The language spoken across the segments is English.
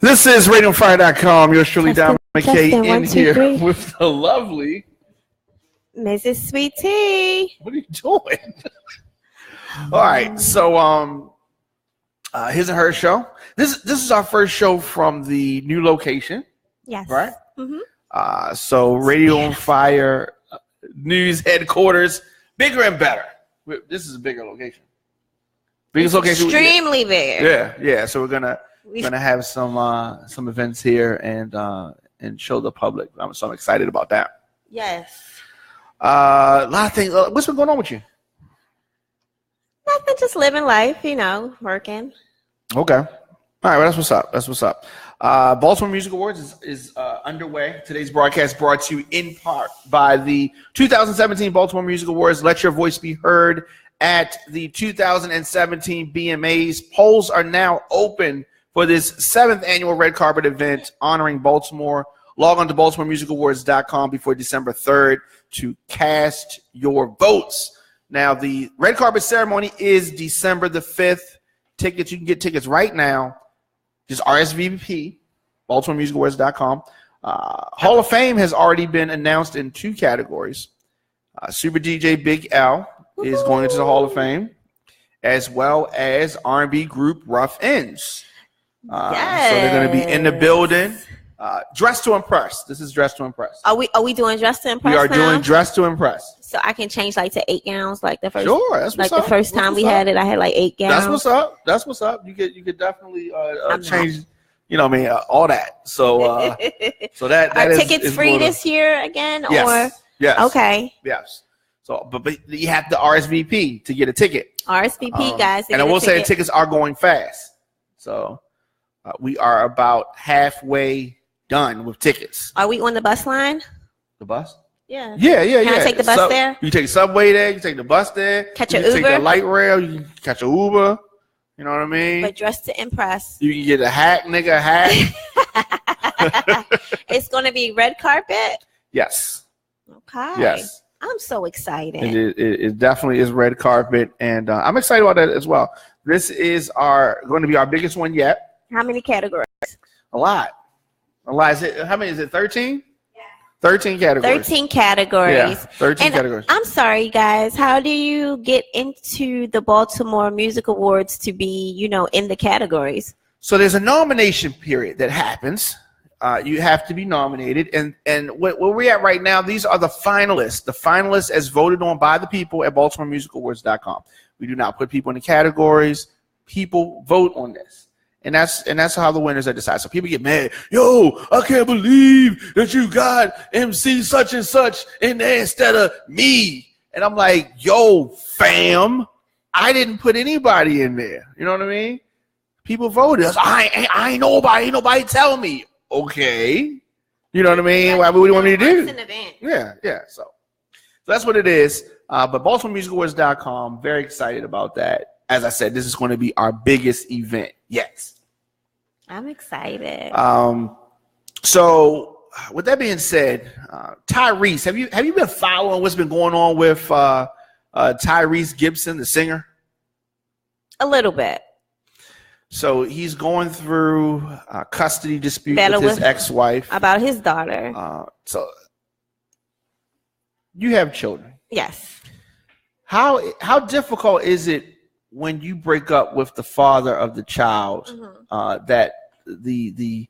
This is RadioFire.com. Yours truly, Dominic K, in 1, 2, here 3. with the lovely Mrs. Sweet Tea. What are you doing? All right, so his and her show. This is our first show from the new location. Yes. Right. Mm-hmm. So Radio on Fire News headquarters, bigger and better. This is a bigger location. Biggest location. Extremely big. Yeah. So we're gonna have some events here and show the public. I'm excited about that. Yes. A lot of things. What's been going on with you? Nothing, just living life, working. Okay. All right. Well, that's what's up. Baltimore Music Awards is underway. Today's broadcast brought to you in part by the 2017 Baltimore Music Awards. Let your voice be heard at the 2017 BMAs. Polls are now open for this 7th annual red carpet event honoring Baltimore. Log on to BaltimoreMusicAwards.com before December 3rd to cast your votes. Now, the red carpet ceremony is December the 5th. Tickets, you can get tickets right now. Just RSVP, BaltimoreMusicAwards.com. Hall of Fame has already been announced in 2 categories. Super DJ Big L is going into the Hall of Fame, as well as R&B group Rough Ends. Yes. So they're going to be in the building. Dress to Impress. This is Dress to Impress. Are we doing Dress to Impress? We are now? doing Dress to Impress. So I can change to 8 gowns like the first. Sure, that's what's up. The first time we had it, I had 8 gowns. That's what's up. You could definitely change. All that. So so that are is, tickets is free this year again? Yes. Or yes. Okay. Yes. So, but you have to RSVP to get a ticket. RSVP, guys. And I will say the tickets are going fast. So we are about halfway done with tickets. Are we on the bus line? The bus? Yeah. Yeah. Can I take the bus there? You take subway there. You take the bus there. Catch an Uber. Take the light rail. You can catch a Uber. You know what I mean? But Dress to Impress. You can get a hat. It's going to be red carpet? Yes. Okay. Yes. I'm so excited. It definitely is red carpet, and I'm excited about that as well. This is going to be our biggest one yet. How many categories? A lot. How many is it? 13? Yeah. 13 categories. 13 categories. Yeah, 13 categories. I'm sorry, guys. How do you get into the Baltimore Music Awards to be, in the categories? So there's a nomination period that happens. You have to be nominated, and where we're at right now, these are the finalists. The finalists as voted on by the people at BaltimoreMusicAwards.com. We do not put people in the categories. People vote on this. And that's how the winners are decided. So people get mad. Yo, I can't believe that you got MC such and such in there instead of me. And I'm like, yo, fam, I didn't put anybody in there. You know what I mean? People voted. I ain't nobody tell me. Okay. You know what I mean? What do you want me to do? Yeah. So that's what it is. But BaltimoreMusicAwards.com, very excited about that. As I said, this is going to be our biggest event yet. I'm excited. So with that being said, Tyrese, have you been following what's been going on with Tyrese Gibson, the singer? A little bit. So he's going through a custody dispute with his ex-wife about his daughter. So you have children. Yes. How difficult is it when you break up with the father of the child, that the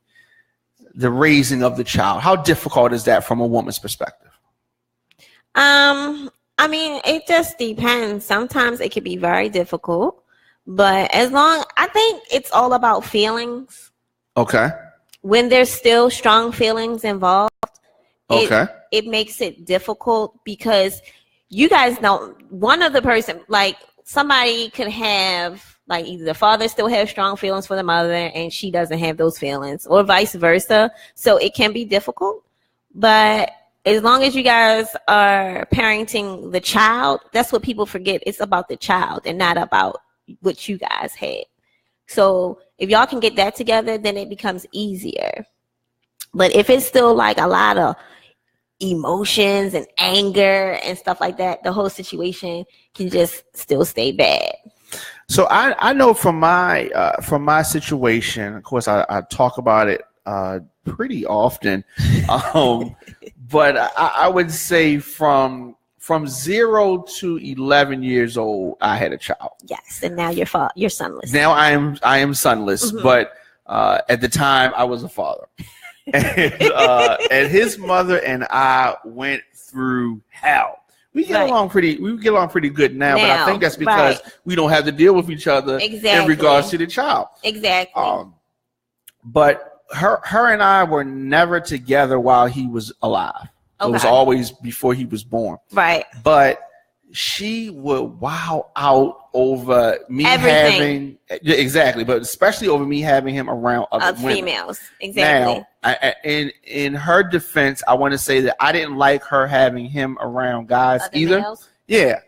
raising of the child? How difficult is that from a woman's perspective? I mean, it just depends. Sometimes it can be very difficult, but I think it's all about feelings. Okay. When there's still strong feelings involved, it makes it difficult because you guys don't, one of the person, like somebody could have, like either the father still has strong feelings for the mother and she doesn't have those feelings, or vice versa. So it can be difficult, but as long as you guys are parenting the child, that's what people forget. It's about the child and not about what you guys had. So if y'all can get that together, then it becomes easier. But if it's still like a lot of emotions and anger and stuff like that, the whole situation can just still stay bad. So I know from my situation, of course, I talk about it pretty often, but I would say from 0 to 11 years old, I had a child. Yes, and now you're sonless. Now I am sonless, but at the time I was a father, and his mother and I went through hell. We get along pretty good now, but I think that's because we don't have to deal with each other in regards to the child. Exactly. But her and I were never together while he was alive. So it was always before he was born. Right. But she would wow out over me having but especially over me having him around other females. Exactly. Now, in her defense, I want to say that I didn't like her having him around guys other either. Males? Yeah,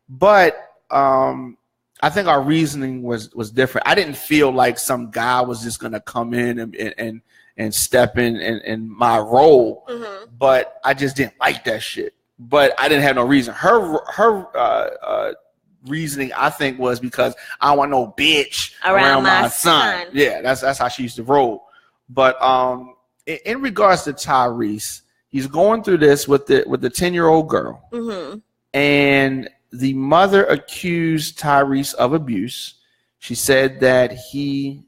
but I think our reasoning was different. I didn't feel like some guy was just gonna come in and step in my role, but I just didn't like that shit. But I didn't have no reason. Her reasoning, I think, was because I don't want no bitch around my son. Yeah, that's how she used to roll. But in regards to Tyrese, he's going through this with the 10-year-old girl, and the mother accused Tyrese of abuse. She said that he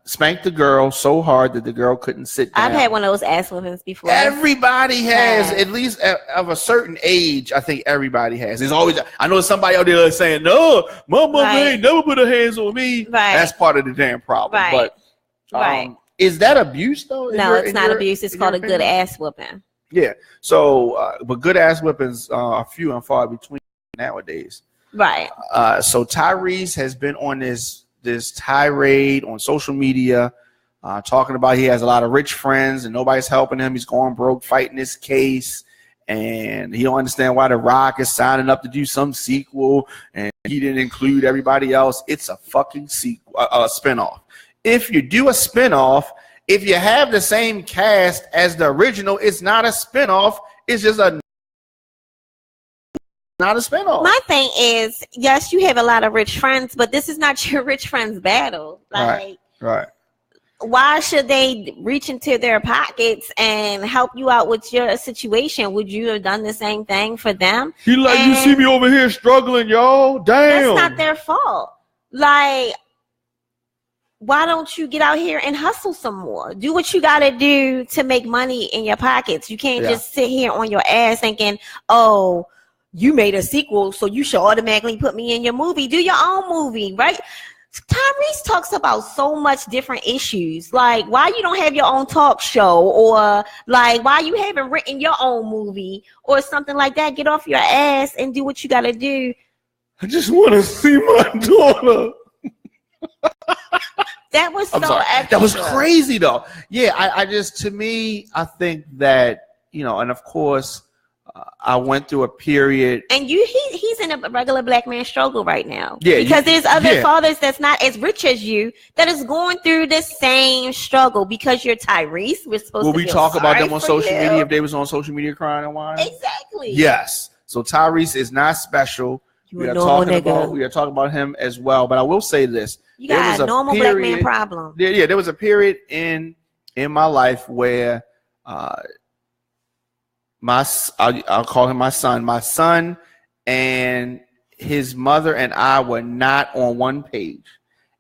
spanked the girl so hard that the girl couldn't sit down. I've had one of those ass whippings before. Everybody has, at least of a certain age. I think everybody has. There's always, I know somebody out there saying, "No, my mother ain't never put her hands on me." Right. That's part of the damn problem. Right. But is that abuse though? No, it's not abuse. It's called a good ass whipping. Yeah. So, but good ass whippings are few and far between nowadays. Right. So Tyrese has been on this tirade on social media, talking about he has a lot of rich friends and nobody's helping him. He's going broke fighting this case, and he don't understand why The Rock is signing up to do some sequel, and he didn't include everybody else. It's a fucking sequel, a spinoff. If you do a spinoff, if you have the same cast as the original, it's not a spinoff. It's just not a spinoff. My thing is, yes, you have a lot of rich friends, but this is not your rich friends battle. Like, right. Why should they reach into their pockets and help you out with your situation? Would you have done the same thing for them? You see me over here struggling, y'all? Damn. That's not their fault. Like, why don't you get out here and hustle some more? Do what you got to do to make money in your pockets. You can't just sit here on your ass thinking, oh, you made a sequel, so you should automatically put me in your movie. Do your own movie, right? Tyrese talks about so much different issues. Like, why you don't have your own talk show, or like why you haven't written your own movie or something like that. Get off your ass and do what you got to do. I just want to see my daughter. That was so extra. That was crazy though. Yeah, I just, to me, I think that, and of course, I went through a period, and he's in a regular black man struggle right now. Yeah, because there's other fathers that's not as rich as you that is going through the same struggle. Because you're Tyrese, we're supposed to. Will we talk about them on social media if they was on social media crying and whining? Exactly. Yes. So Tyrese is not special. We are talking about him as well. But I will say this: you got a normal black man problem. Yeah, there was a period in my life where. I'll call him my son. My son and his mother and I were not on one page,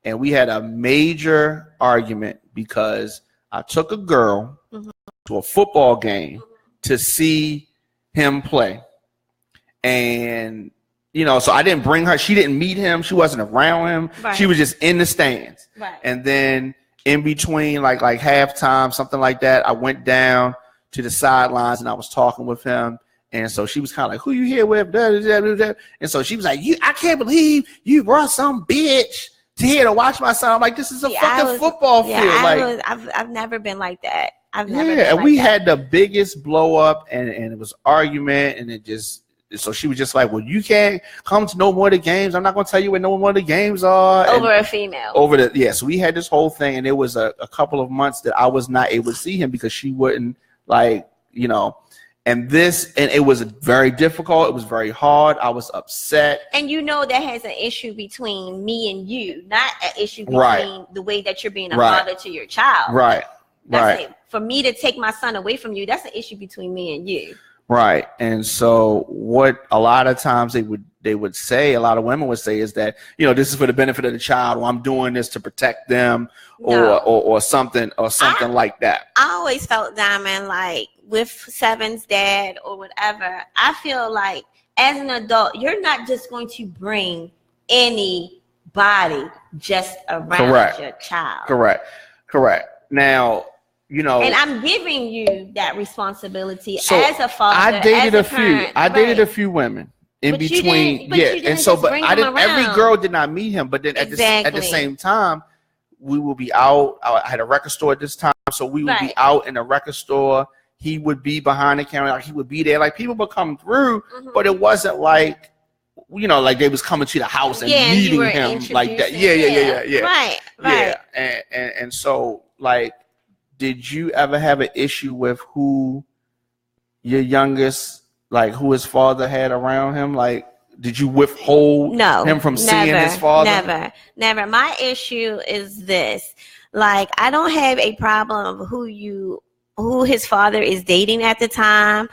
and we had a major argument because I took a girl to a football game to see him play, and so I didn't bring her. She didn't meet him. She wasn't around him. Right. She was just in the stands. Right. And then in between, like halftime, something like that, I went down to the sidelines and I was talking with him, and so she was kind of like, "Who you here with?" And so she was like, I can't believe you brought some bitch to here to watch my son. I'm like, this is a fucking football field. I've never been like that. We had the biggest blow up, and it was argument, and it just. So she was just like, "Well, you can't come to no more of the games. I'm not going to tell you where no more of the games are." Over a female. So we had this whole thing, and it was a couple of months that I was not able to see him because she wouldn't. And it was very difficult. It was very hard. I was upset. And that has an issue between me and you, not an issue between the way that you're being a father to your child. Right. Right. For me to take my son away from you, that's an issue between me and you. Right. And so what a lot of times they would say, a lot of women would say, is that, this is for the benefit of the child, or I'm doing this to protect them, or something like that. I always felt, Diamond, like with Seven's dad or whatever, I feel like as an adult, you're not just going to bring anybody just around your child. Correct. Now, and I'm giving you that responsibility as a father. I dated a few women in between. Every girl did not meet him, but then at the same time, we will be out. I had a record store at this time, so we would be out in a record store. He would be behind the camera, like he would be there, like people would come through, but it wasn't like, like they was coming to the house and meeting him like that. Yeah. Right. Yeah, and so like, did you ever have an issue with who your youngest, like who his father had around him? Like, did you withhold him from seeing his father? Never. My issue is this: like, I don't have a problem of who his father is dating at the time.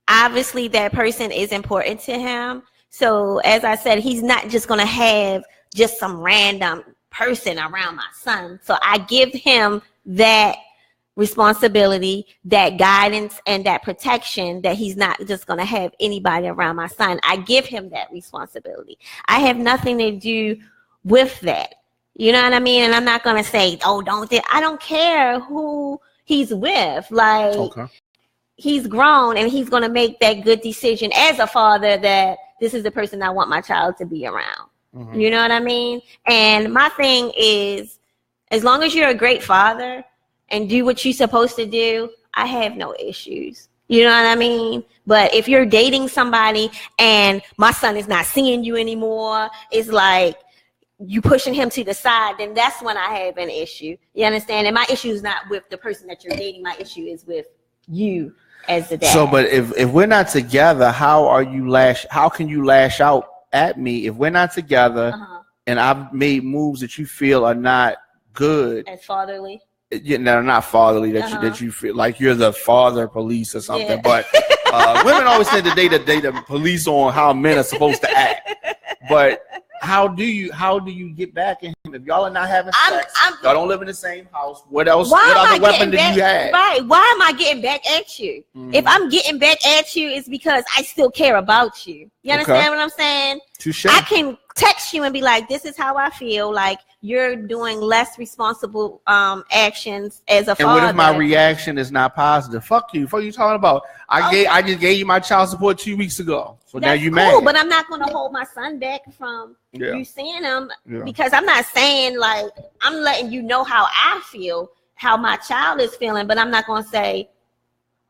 Obviously, that person is important to him. So, as I said, he's not just going to have just some random person around my son. So I give him that responsibility, that guidance, and that protection, that he's not just going to have anybody around my son. I give him that responsibility. I have nothing to do with that. You know what I mean? And I'm not going to say, I don't care who he's with. Like, he's grown and he's going to make that good decision as a father that this is the person I want my child to be around. You know what I mean? And my thing is, as long as you're a great father and do what you're supposed to do, I have no issues. You know what I mean? But if you're dating somebody and my son is not seeing you anymore, it's like you pushing him to the side, then that's when I have an issue. You understand? And my issue is not with the person that you're dating. My issue is with you as the dad. So, but if we're not together, how can you lash out at me if we're not together and I've made moves that you feel are not good? As fatherly? Not fatherly, that you feel like you're the father police or something. Yeah. But women always say that they the police on how men are supposed to act. But how do you get back in him if y'all are not having sex? Y'all don't live in the same house. What else? What other weapon do you have? Right. Why am I getting back at you? If I'm getting back at you, it's because I still care about you. You understand what I'm saying? Touché. I can text you and be like, this is how I feel. Like, you're doing less responsible actions as a father. And what if my reaction is not positive? Fuck you. Fuck you talking about? I just gave you my child support 2 weeks ago. So now you mad. But I'm not going to hold my son back from you seeing him because I'm not saying, like, I'm letting you know how I feel, how my child is feeling, but I'm not going to say,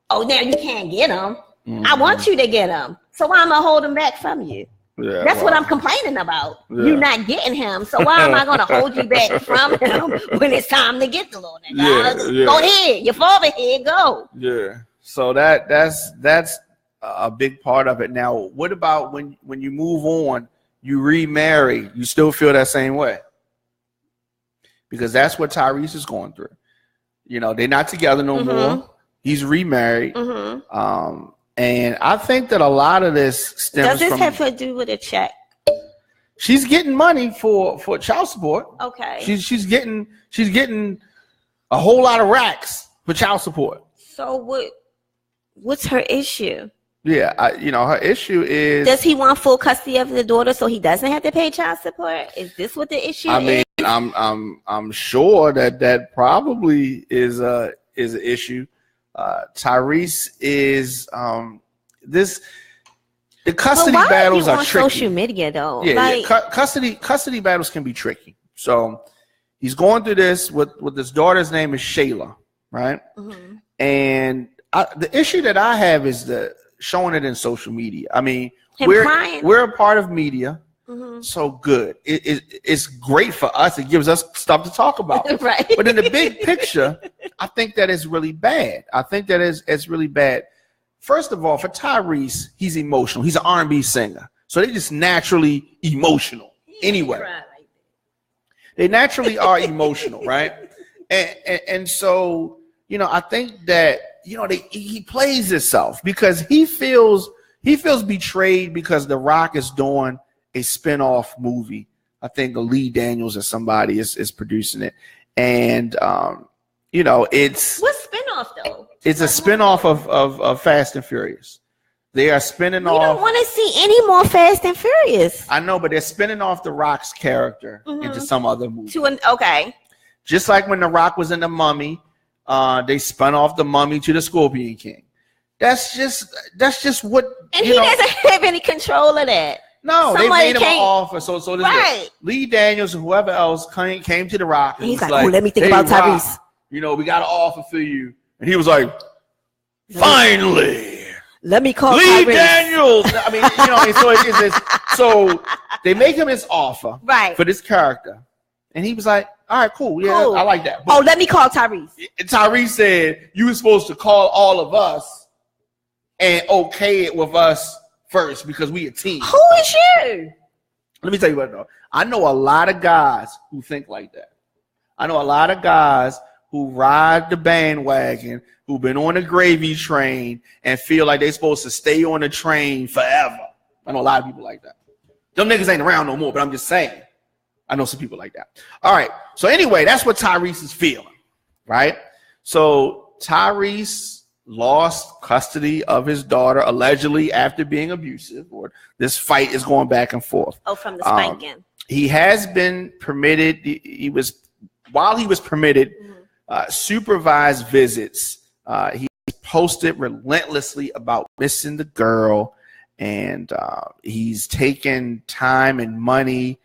oh, now you can't get him. I want you to get him. So why am I holding back from you? Yeah, that's what I'm complaining about. Yeah. You not getting him. So why am I going to hold you back from him when it's time to get the little nigga? Go ahead. Your father here. Go. Yeah. So that's a big part of it. Now, what about when you move on, you remarry, you still feel that same way? Because that's what Tyrese is going through. They're not together no more. He's remarried. And I think that a lot of this stems from... Does this have to do with a check? She's getting money for child support. Okay. She's getting a whole lot of racks for child support. So what's her issue? Yeah, her issue is... Does he want full custody of the daughter so he doesn't have to pay child support? Is this what the issue is? I mean, I'm sure that probably is an issue. Tyrese is the custody battles are tricky. Social media though, custody battles can be tricky. So he's going through this with his daughter's name is Shayla, right? And the issue that I have is showing it in social media. I mean, we're a part of media. So good. It's great for us. It gives us stuff to talk about. Right. But in the big picture, I think that is really bad. I think that is really bad. First of all, for Tyrese, he's emotional. He's an R&B singer. So they're just naturally emotional anyway. They naturally are emotional, right? And so, you know, I think that, you know, he plays himself because he feels betrayed because The Rock is doing a spinoff movie. I think Lee Daniels or somebody is producing it. And, you know, it's... What spinoff, though? It's a spinoff of Fast and Furious. They are spinning off... We don't want to see any more Fast and Furious. I know, but they're spinning off The Rock's character into some other movie. Okay. Just like when The Rock was in The Mummy, they spun off The Mummy to The Scorpion King. That's just what... And he doesn't have any control of that. No, they made him an offer. So this right. Lee Daniels and whoever else came to The Rock. And he's like, oh, let me think about Tyrese. Rock, you know, we got an offer for you. And he was like, finally. Let me call Lee Tyrese. Daniels. I mean, you know, so they make him his offer for this character. And he was like, all right, cool. Yeah, cool. I like that. But let me call Tyrese. Tyrese said, you were supposed to call all of us and okay it with us first because we a team. Who is you? Let me tell you what, though. I know a lot of guys who think like that. I know a lot of guys who ride the bandwagon, who've been on the gravy train and feel like they're supposed to stay on the train forever. I know a lot of people like that. Them niggas ain't around no more, but I'm just saying. I know some people like that. All right. So anyway, that's what Tyrese is feeling, right? So Tyrese lost custody of his daughter allegedly after being abusive, or this fight is going back and forth. Oh, from the spanking. He has been permitted. While he was permitted supervised visits, he posted relentlessly about missing the girl, and he's taken time and money,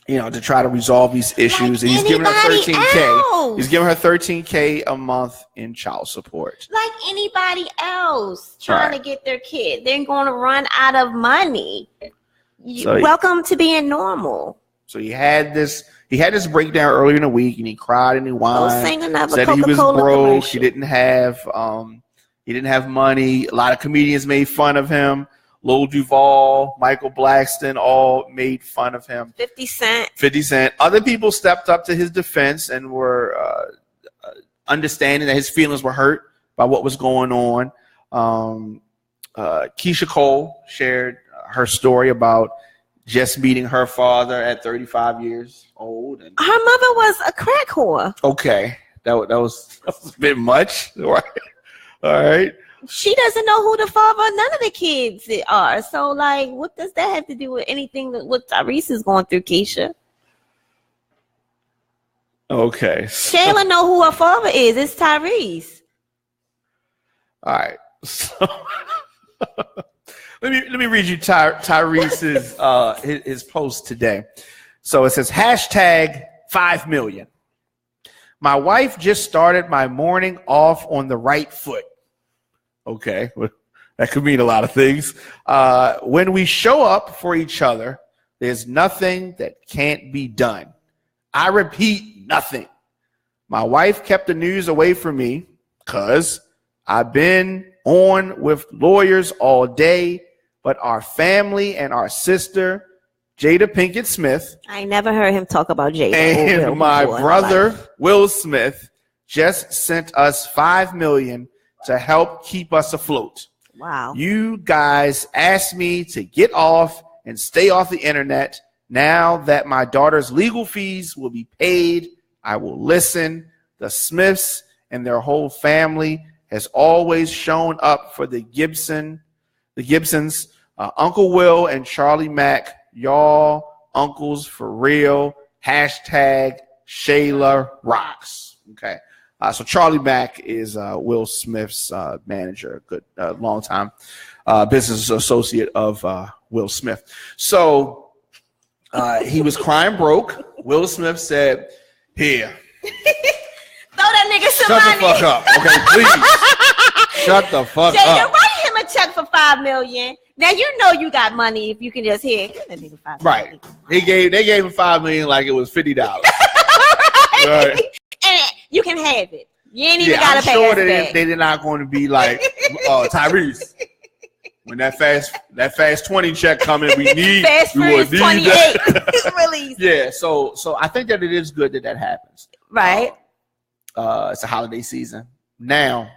you know, to try to resolve these issues. And he's giving her $13K. He's giving her $13K a month in child support. Like anybody else trying to get their kid, they're going to run out of money. Welcome to being normal. So he had this breakdown earlier in the week, and he cried and he whined. Said he was broke. He didn't have money. A lot of comedians made fun of him. Lil Duval, Michael Blackston, all made fun of him. 50 Cent. Other people stepped up to his defense and were understanding that his feelings were hurt by what was going on. Keisha Cole shared her story about just meeting her father at 35 years old. And her mother was a crack whore. Okay. That was a bit much. All right. She doesn't know who the father of none of the kids are. So, like, what does that have to do with anything that what Tyrese is going through, Keisha? Okay. Shayla know who her father is. It's Tyrese. All right. So let me read you Tyrese's his post today. So it says #5 million. My wife just started my morning off on the right foot. Okay, that could mean a lot of things. When we show up for each other, there's nothing that can't be done. I repeat, nothing. My wife kept the news away from me because I've been on with lawyers all day, but our family and our sister, Jada Pinkett Smith. I never heard him talk about Jada. And my brother, Will Smith, just sent us $5 million to help keep us afloat. Wow. You guys asked me to get off and stay off the internet. Now that my daughter's legal fees will be paid, I will listen. The Smiths and their whole family has always shown up for the Gibsons, Uncle Will and Charlie Mack, y'all uncles for real. #Shayla rocks. Okay. So Charlie Mack is Will Smith's manager, good long time business associate of Will Smith. So he was crying broke. Will Smith said, "Here, throw that nigga some money. Shut the fuck up, okay? Please, shut the fuck Jada, up." write him a check for $5 million. Now you know you got money if you can just hear. Give that nigga $5 million. Right. They gave him $5 million like it was $50. Right. And you can have it. You ain't even gotta pay sure us back. They're not going to be like, Tyrese. When that fast 20 check coming, we fast 28 release. Yeah, so I think that it is good that happens. Right. It's a holiday season now.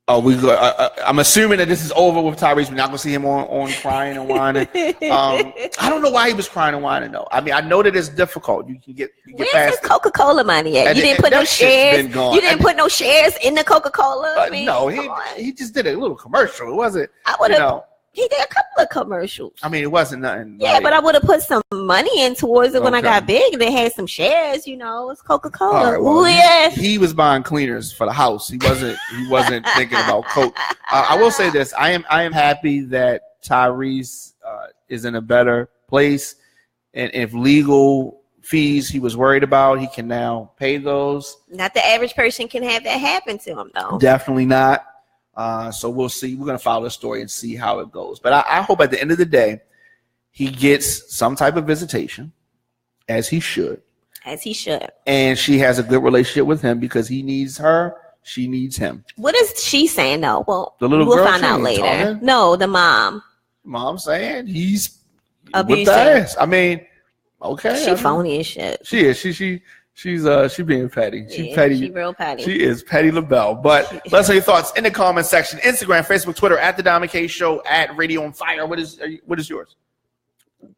I'm assuming that this is over with Tyrese. We're not gonna see him on crying and whining. I don't know why he was crying and whining though. I mean, I know that it's difficult. You get Where's past his Coca-Cola money at? You didn't put no shares. You didn't put no shares in the Coca-Cola. No, he just did a little commercial. It wasn't. I would have. He did a couple of commercials. I mean, it wasn't nothing. Yeah, but I would have put some money in towards it when I got big. And they had some shares, It's Coca-Cola. Right, well, he was buying cleaners for the house. He wasn't thinking about Coke. I will say this: I am happy that Tyrese is in a better place, and if legal fees he was worried about, he can now pay those. Not the average person can have that happen to him, though. Definitely not. So we'll see. We're going to follow the story and see how it goes. But I hope at the end of the day, he gets some type of visitation, as he should. As he should. And she has a good relationship with him because he needs her. She needs him. What is she saying, though? Well, the little we'll girl find out later. Talking. No, the mom. Mom saying he's abusive. With the ass. I mean, okay. She phony as shit. She is. She's being petty. She's petty. She's real petty. She is Petty LaBelle. But let's know your thoughts in the comment section. Instagram, Facebook, Twitter, at The Diamond K Show, at Radio on Fire. What is yours?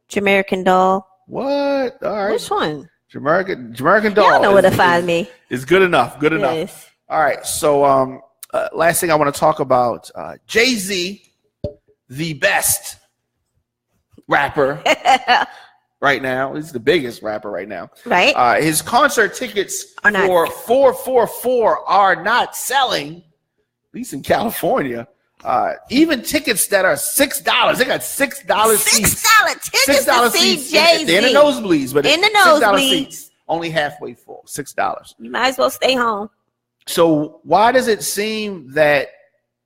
Jamaican Doll. What? All right. Which one? Jamaican Doll. Y'all know where to find me. It's good enough. Good enough. All right. So last thing I want to talk about, Jay-Z, the best rapper right now. He's the biggest rapper right now. Right. His concert tickets for 444 are not selling, at least in California. Even tickets that are $6. They got $6 seats. $6 tickets to see Jay-Z. They're in the nosebleeds, but in the nosebleeds, seats, only halfway full. $6. You might as well stay home. So why does it seem that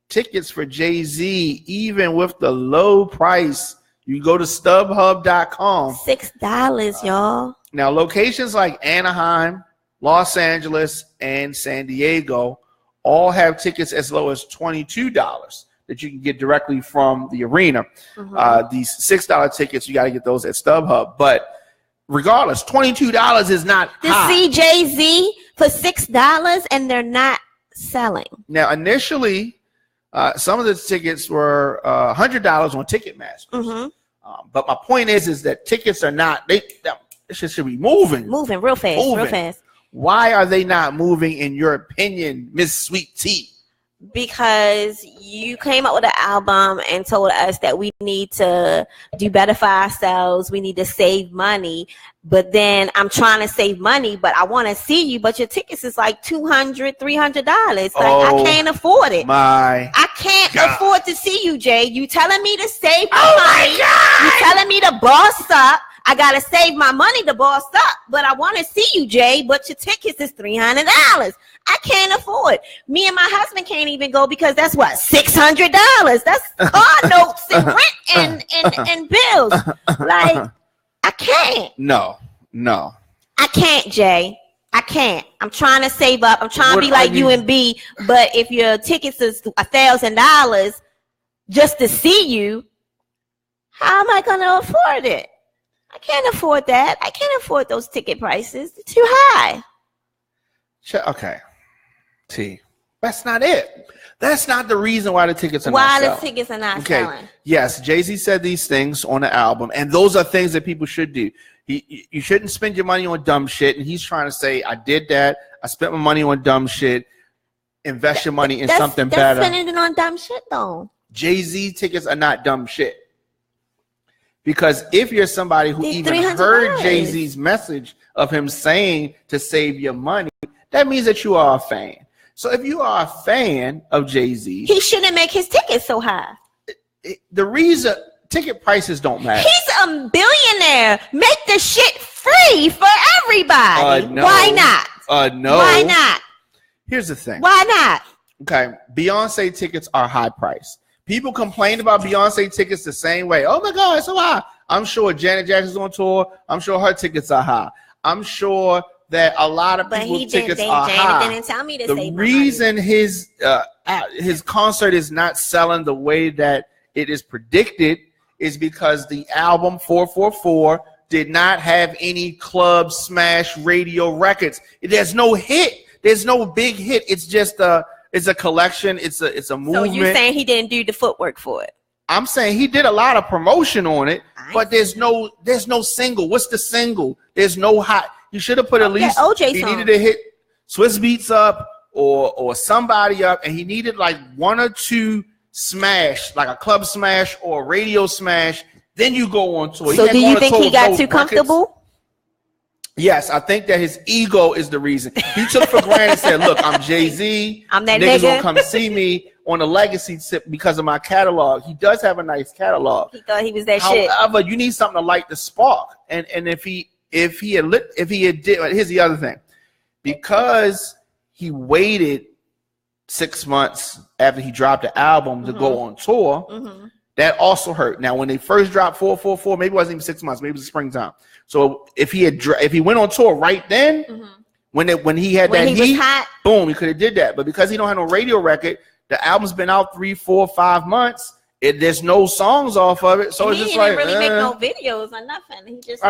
tickets for Jay-Z, even with the low price, you go to StubHub.com. $6, y'all. Now, locations like Anaheim, Los Angeles, and San Diego all have tickets as low as $22 that you can get directly from the arena. Mm-hmm. These $6 tickets, you got to get those at StubHub. But regardless, $22 is not high. To see Jay-Z for $6 and they're not selling. Now, initially, some of the tickets were $100 on Ticketmaster. Mm-hmm. But my point is that tickets are not, it should be moving. Moving real fast, real fast. Why are they not moving, in your opinion, Miss Sweet Tea? Because you came up with an album and told us that we need to do better for ourselves. We need to save money. But then I'm trying to save money, but I want to see you. But your tickets is like $200, $300. Like, I can't afford it. I can't afford to see you, Jay. You telling me to save my money. You telling me to boss up. I got to save my money to boss up. But I want to see you, Jay. But your tickets is $300. I can't afford. Me and my husband can't even go because that's what, $600. That's car notes and rent and bills. Like, I can't. No. I can't, Jay. I can't. I'm trying to save up. I'm trying to be like you and B. But if your tickets is $1,000 just to see you, how am I going to afford it? I can't afford that. I can't afford those ticket prices. They're too high. Okay. T. That's not it. That's not the reason why the tickets are not selling. Why the tickets are not selling. Yes, Jay-Z said these things on the album, and those are things that people should do. You shouldn't spend your money on dumb shit, and he's trying to say, I did that. I spent my money on dumb shit. Invest your money in something better. That's spending it on dumb shit, though. Jay-Z tickets are not dumb shit. Because if you're somebody who even heard Jay-Z's message of him saying to save your money, that means that you are a fan. So if you are a fan of Jay-Z, he shouldn't make his tickets so high. The reason ticket prices don't matter. He's a billionaire. Make the shit free for everybody. No. Why not? No. Why not? Here's the thing. Why not? Okay, Beyonce tickets are high priced. People complain about Beyonce tickets the same way. Oh my God, it's so high. I'm sure Janet Jackson's on tour. I'm sure her tickets are high. I'm sure that a lot of people tickets are high. Didn't tell me to the reason his concert is not selling the way that it is predicted is because the album 444 did not have any club smash radio records. There's no hit. There's no big hit. It's just it's a collection. It's a movement. So you're saying he didn't do the footwork for it? I'm saying he did a lot of promotion on it, but there's no single. What's the single? There's no hot. You should have put at least OJ he song. needed to hit Swiss Beats up or somebody up, and he needed like one or two smash, like a club smash or a radio smash. Then you go on tour. So do you think he got too comfortable? Yes, I think that his ego is the reason. He took for granted and said, "Look, I'm Jay-Z. I'm that niggas nigga. Gonna come see me on a legacy tip because of my catalog." He does have a nice catalog. He thought he was that shit. However, you need something to light the spark. And if he had did, here's the other thing, because he waited 6 months after he dropped the album to go on tour. That also hurt. Now, when they first dropped 444, maybe it wasn't even 6 months, maybe it was the springtime. So if he went on tour right then, when he had that heat, boom, he could have did that. But because he don't have no radio record, the album's been out 3, 4, 5 months. There's no songs off of it, so it's just like he didn't really make no videos or nothing. He just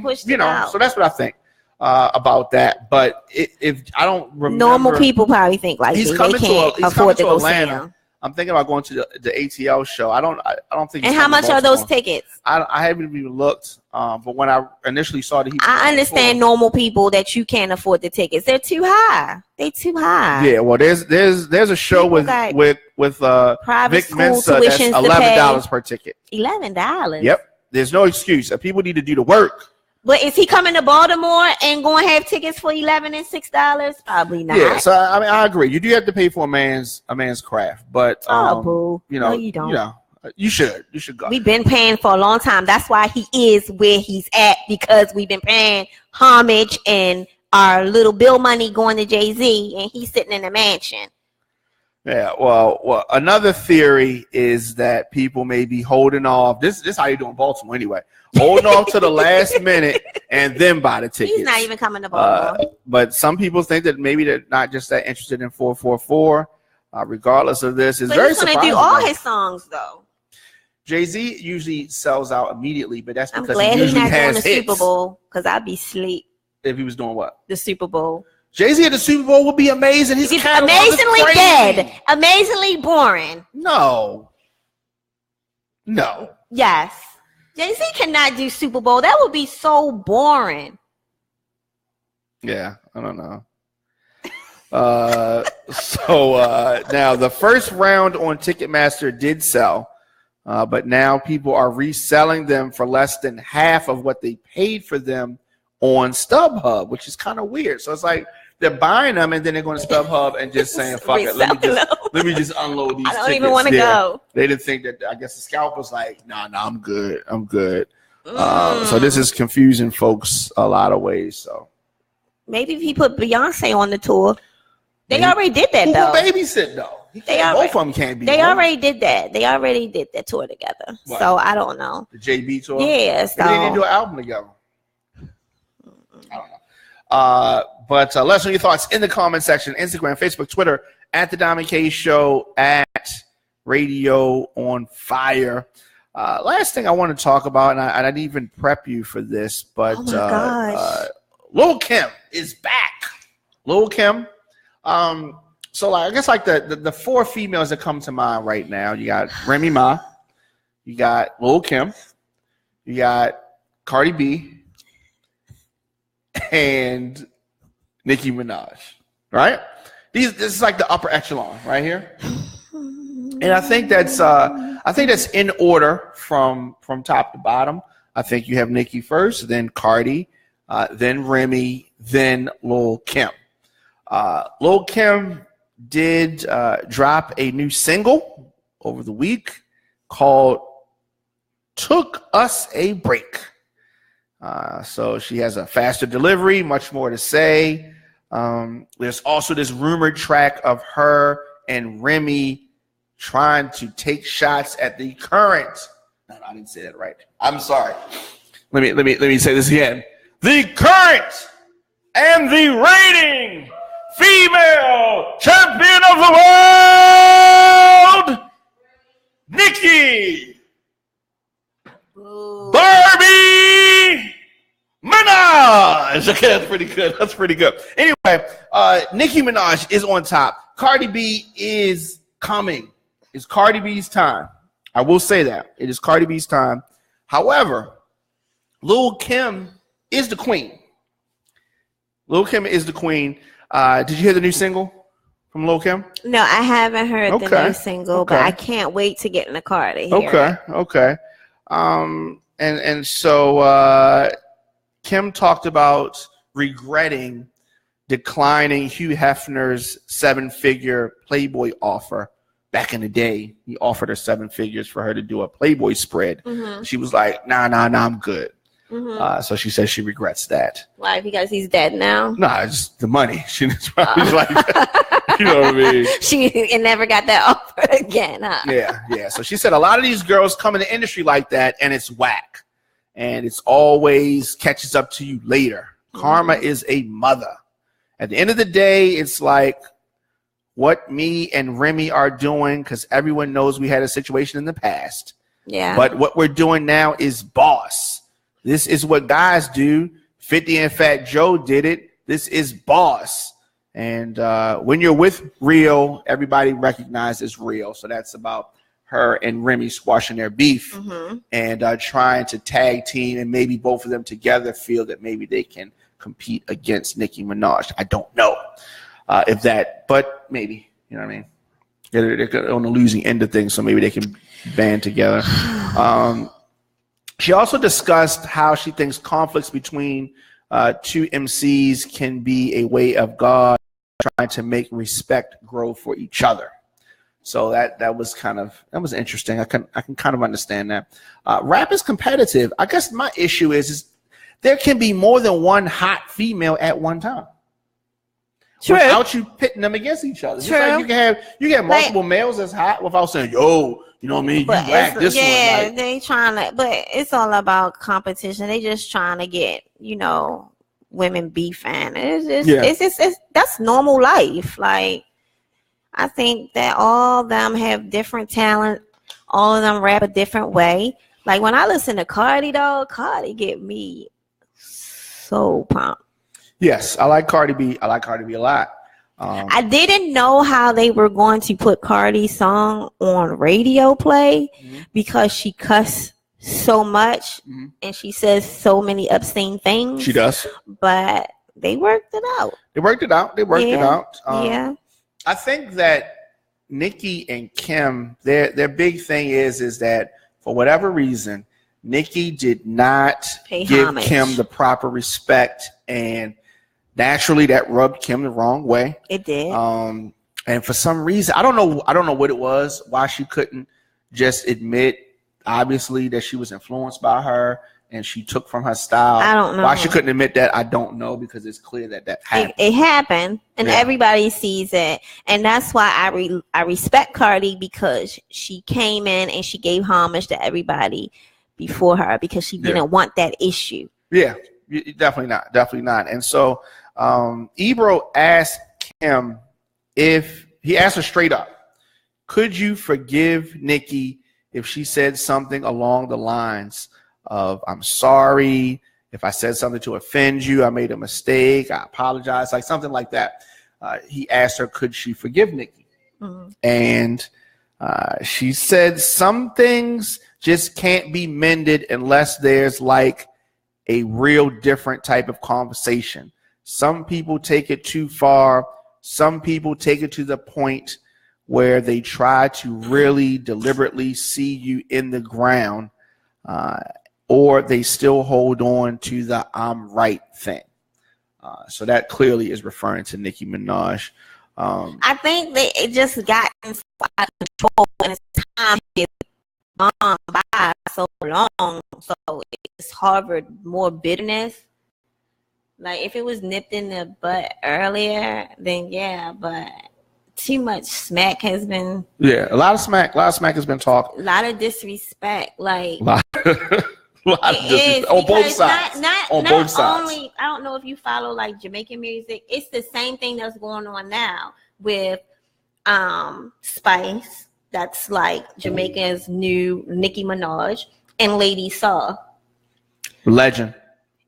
pushed it out. So that's what I think about that. But if I don't remember, normal people probably think like he's they coming can't to afford to go Atlanta. I'm thinking about going to the ATL show. I don't think. And how much are those tickets? I haven't even looked. But when I initially saw that I understand normal people that you can't afford the tickets. They're too high. They too high. Yeah. Well, there's a show with private Vic school Mensa that's $11 per ticket. $11. Yep. There's no excuse. People need to do the work. But is he coming to Baltimore and going to have tickets for $11 and $6? Probably not. Yeah, so I mean, I agree. You do have to pay for a man's craft, but boo. No, you don't. You should go. We've been paying for a long time. That's why he is where he's at, because we've been paying homage and our little bill money going to Jay-Z, and he's sitting in a mansion. Yeah, well, another theory is that people may be holding off. This is how you do in Baltimore anyway. Holding off to the last minute and then buy the tickets. He's not even coming to Baltimore. But some people think that maybe they're not just that interested in 444. Regardless of this, it's very surprising. He's going to do all his songs though. Jay-Z usually sells out immediately, but that's because I'm glad he usually he's not has doing the hits. Super Bowl, because I'd be asleep. If he was doing what? The Super Bowl. Jay-Z at the Super Bowl would be amazing. He's amazingly dead, amazingly boring. No. Yes. Jay-Z cannot do Super Bowl. That would be so boring. Yeah, I don't know. Now the first round on Ticketmaster did sell, but now people are reselling them for less than half of what they paid for them on StubHub, which is kind of weird. So it's like they're buying them and then they're going to StubHub and just saying, "Fuck it, let me just unload these." I don't even want to go. They didn't think that. I guess the scalper's like, "Nah, I'm good. So this is confusing folks a lot of ways. So maybe if he put Beyonce on the tour, they already did that though. Who will babysit though? Both of them can't be. They already did that. They already did that tour together. What? So I don't know. The JB tour. Yeah. So they didn't do an album together. I don't know. But let us know your thoughts in the comment section. Instagram, Facebook, Twitter, at The Diamond K Show, at Radio on Fire. Last thing I want to talk about, and I didn't even prep you for this, but Lil' Kim is back. Lil' Kim. So I guess like the four females that come to mind right now, you got Remy Ma, you got Lil' Kim, you got Cardi B, and Nicki Minaj, right? This is like the upper echelon right here, and I think that's in order from top to bottom. I think you have Nicki first, then Cardi, then Remy, then Lil' Kim. Lil' Kim did drop a new single over the week called "Took Us a Break." So she has a faster delivery, much more to say. There's also this rumored track of her and Remy trying to take shots at the current. No, I didn't say that right. I'm sorry. Let me say this again. the current and the reigning female champion of the world, Nicki Barbie Minaj. Okay, that's pretty good. That's pretty good. Anyway, Nicki Minaj is on top. Cardi B is coming. It's Cardi B's time. I will say that. It is Cardi B's time. However, Lil' Kim is the queen. Lil' Kim is the queen. Did you hear the new single from Lil' Kim? No, I haven't heard the new single, but I can't wait to get in the car to hear it. Okay. And so Kim talked about regretting declining Hugh Hefner's 7-figure Playboy offer. Back in the day, he offered her 7 figures for her to do a Playboy spread. Mm-hmm. She was like, nah, I'm good. Mm-hmm. So she says she regrets that. Why? Because he's dead now? Nah, it's the money. She's probably like, you know what I mean? She never got that offer again, huh? Yeah. So she said a lot of these girls come in the industry like that, and it's whack. And it's always catches up to you later. Mm-hmm. Karma is a mother. At the end of the day, it's like, what me and Remy are doing, because everyone knows we had a situation in the past. Yeah. But what we're doing now is boss. This is what guys do. 50 and Fat Joe did it. This is boss. And when you're with Real, everybody recognizes Real. So that's about her and Remy squashing their beef and trying to tag team, and maybe both of them together feel that maybe they can compete against Nicki Minaj. I don't know. But maybe, you know what I mean? They're on the losing end of things, so maybe they can band together. She also discussed how she thinks conflicts between two MCs can be a way of God trying to make respect grow for each other. So that was interesting. I can kind of understand that. Rap is competitive. I guess my issue is there can be more than one hot female at one time. True. Without you pitting them against each other. True. Just like you can have multiple males that's hot without saying, yo, you know what I mean? You whack this one. Yeah, they trying to, but it's all about competition. They just trying to get, women beefing. It's that's normal life. Like, I think that all of them have different talent. All of them rap a different way. Like, when I listen to Cardi, though, Cardi get me so pumped. Yes, I like Cardi B. I like Cardi B a lot. I didn't know how they were going to put Cardi's song on radio play because she cussed so much and she says so many obscene things. She does. But they worked it out. They worked it out. Yeah. I think that Nicki and Kim, their big thing is that for whatever reason, Nicki did not give homage. Kim the proper respect, and naturally that rubbed Kim the wrong way. It did. And for some reason, I don't know what it was, why she couldn't just admit, obviously, that she was influenced by her and she took from her style. I don't know. Why she couldn't admit that, I don't know, because it's clear that happened. It happened, and everybody sees it. And that's why I respect Cardi, because she came in and she gave homage to everybody before her, because she didn't want that issue. Yeah, definitely not. And so Ebro asked Kim he asked her straight up, could you forgive Nicki if she said something along the lines of, I'm sorry if I said something to offend you, I made a mistake, I apologize, like something like that. He asked her, could she forgive Nicki? And she said some things just can't be mended unless there's like a real different type of conversation. Some people take it too far. Some people take it to the point where they try to really deliberately see you in the ground, or they still hold on to the I'm right thing. So that clearly is referring to Nicki Minaj. I think it just got out of control, and it's time to gone by so long, so it's harbored more bitterness. Like, if it was nipped in the butt earlier, then yeah, but too much smack has been. Yeah, a lot of smack has been talked. A lot of disrespect, like. A lot of disrespect on both sides. On both sides. Only, I don't know if you follow like Jamaican music. It's the same thing that's going on now with Spice. That's like Jamaica's new Nicki Minaj and Lady Saw. Legend.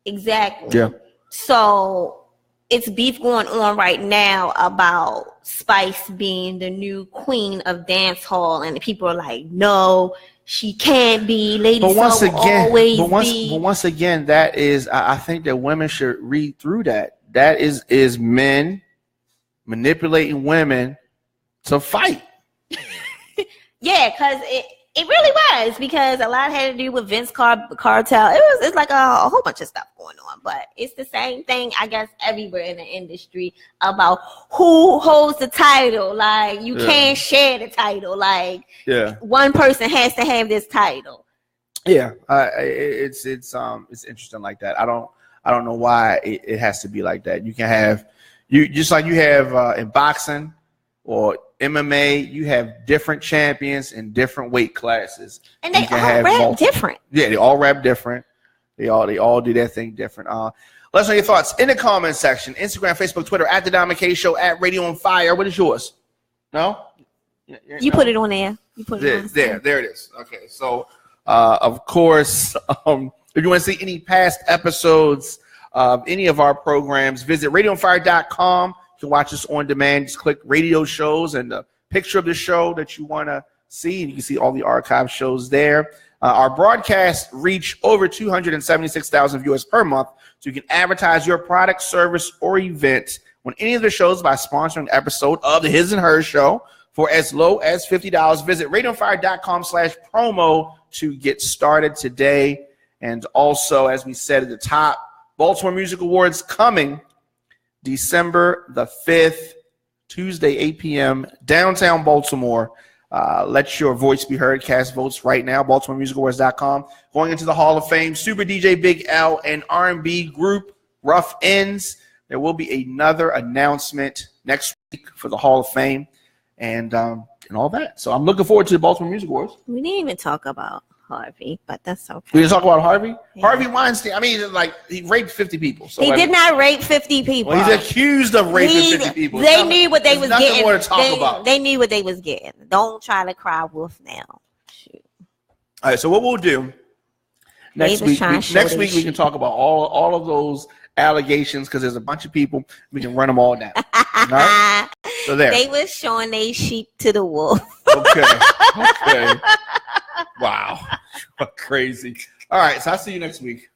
Exactly. Yeah. So it's beef going on right now about Spice being the new queen of dance hall, and people are like, no, she can't be. Lady Saw will always be. But once again, that is, I think that women should read through that. That is men manipulating women to fight. Yeah, because it really was, because a lot had to do with Vince Cartel. It's like a whole bunch of stuff going on, but it's the same thing, I guess, everywhere in the industry about who holds the title. Like, you can't share the title. Like, one person has to have this title. Yeah, it's interesting like that. I don't know why it has to be like that. You can have just like you have in boxing or MMA, you have different champions in different weight classes, and they all rap different. Yeah, they all rap different. They all do their thing different. Let us know your thoughts in the comment section. Instagram, Facebook, Twitter at the Don McKay Show, at Radio on Fire. What is yours? No, you put it on there. You put it on there. It is. Okay, so of course, if you want to see any past episodes of any of our programs, visit radioonfire.com. You can watch us on demand. Just click radio shows and the picture of the show that you want to see. And you can see all the archive shows there. Our broadcasts reach over 276,000 viewers per month. So you can advertise your product, service, or event on any of the shows by sponsoring an episode of the His and Hers Show for as low as $50. Visit radioonfire.com/promo to get started today. And also, as we said at the top, Baltimore Music Awards coming December the 5th, Tuesday, 8 p.m., downtown Baltimore. Let your voice be heard. Cast votes right now, BaltimoreMusicAwards.com. Going into the Hall of Fame, Super DJ Big L and R&B group Rough Ends. There will be another announcement next week for the Hall of Fame and all that. So I'm looking forward to the Baltimore Music Awards. We didn't even talk about Harvey, but that's okay. We didn't talk about Harvey? Yeah. Harvey Weinstein. I mean, like, he raped 50 people. So he did not rape 50 people. Well, he's accused of raping 50 people. They knew what they was getting. More to talk about. They knew what they was getting. Don't try to cry wolf now. Shoot. All right, so what we'll do next week we can talk about all of those allegations, because there's a bunch of people. We can run them all down. All right? So there. They was showing they sheep to the wolf. Okay. Wow. Crazy. All right, so I'll see you next week.